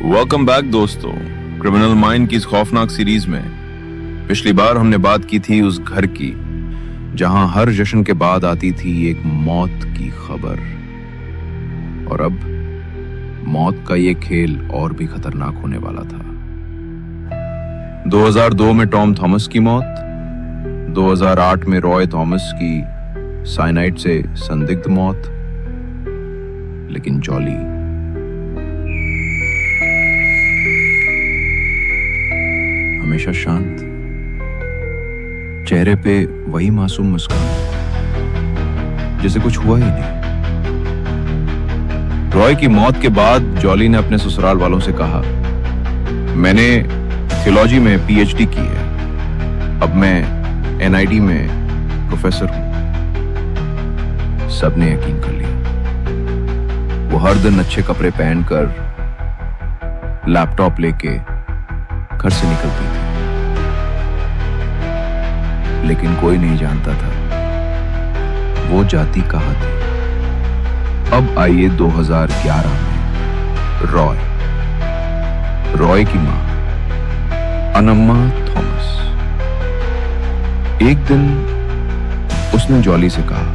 Welcome back दोस्तों, criminal mind की इस खौफनाक सीरीज में पिछली बार हमने बात की थी उस घर की जहां हर जश्न के बाद आती थी एक मौत की खबर। और अब मौत का ये खेल और भी खतरनाक होने वाला था। 2002 में टॉम थॉमस की मौत, 2008 में रॉय थॉमस की साइनाइड से संदिग्ध मौत, लेकिन जॉली हमेशा शांत, चेहरे पे वही मासूम मुस्कान, जैसे कुछ हुआ ही नहीं। रॉय की मौत के बाद जॉली ने अपने ससुराल वालों से कहा, मैंने थियोलॉजी में पीएचडी की है, अब मैं एनआईटी में प्रोफेसर हूं। सबने यकीन कर लिया। वो हर दिन अच्छे कपड़े पहनकर लैपटॉप लेके घर से निकलती थी, लेकिन कोई नहीं जानता था वो जाती कहां थी। अब आइए 2011 में रॉय की मां अनम्मा थॉमस। एक दिन उसने जॉली से कहा,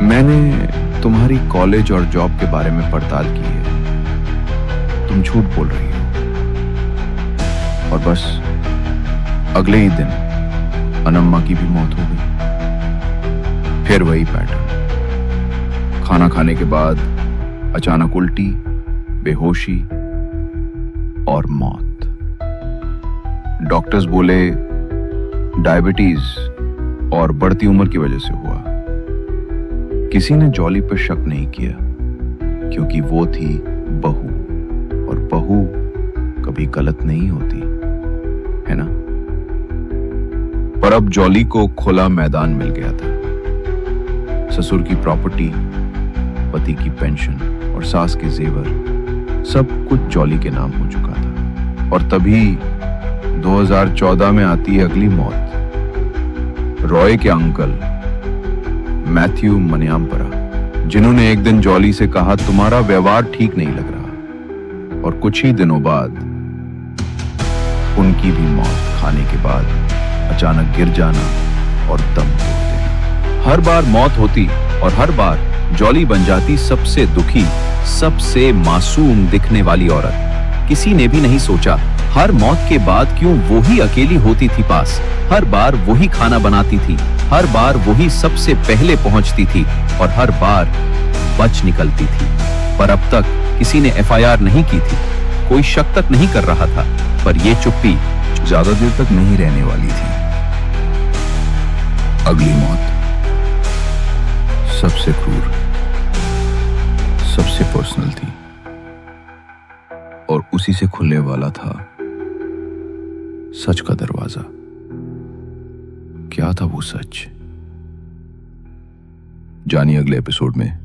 मैंने तुम्हारी कॉलेज और जॉब के बारे में पड़ताल की है, तुम झूठ बोल रही हो। और बस अगले ही दिन अनम्मा की भी मौत हो गई। फिर वही पैटर्न, खाना खाने के बाद अचानक उल्टी, बेहोशी और मौत। डॉक्टर्स बोले डायबिटीज और बढ़ती उम्र की वजह से हुआ। किसी ने जॉली पर शक नहीं किया, क्योंकि वो थी बहू, और बहू कभी गलत नहीं होती है ना। पर अब जॉली को खुला मैदान मिल गया था। ससुर की प्रॉपर्टी, पति की पेंशन और सास के जेवर, सब कुछ जॉली के नाम हो चुका था। और तभी 2014 में आती है अगली मौत। रॉय के अंकल मैथ्यू मनियाम्परा, जिन्होंने एक दिन जॉली से कहा, तुम्हारा व्यवहार ठीक नहीं लग रहा। और कुछ ही दिनों बाद उनकी भी मौत, खाने के बाद अचानक गिर जाना और दम तोड़ देना। हर बार मौत होती और हर बार जॉली बन जाती सबसे दुखी, सबसे मासूम दिखने वाली औरत। किसी ने भी नहीं सोचा हर मौत के बाद क्यों वो ही अकेली होती थी पास। हर बार वही खाना बनाती थी, हर बार वही सबसे पहले पहुंचती थी और हर बार बच निकलती थी। पर अब तक किसी ने एफआईआर नहीं की थी, कोई शक तक नहीं कर रहा था। पर ये चुप्पी ज्यादा देर तक नहीं रहने वाली थी। अगली मौत सबसे क्रूर, सबसे पर्सनल थी, और उसी से खुलने वाला था सच का दरवाजा। क्या था वो सच? जानिए अगले एपिसोड में।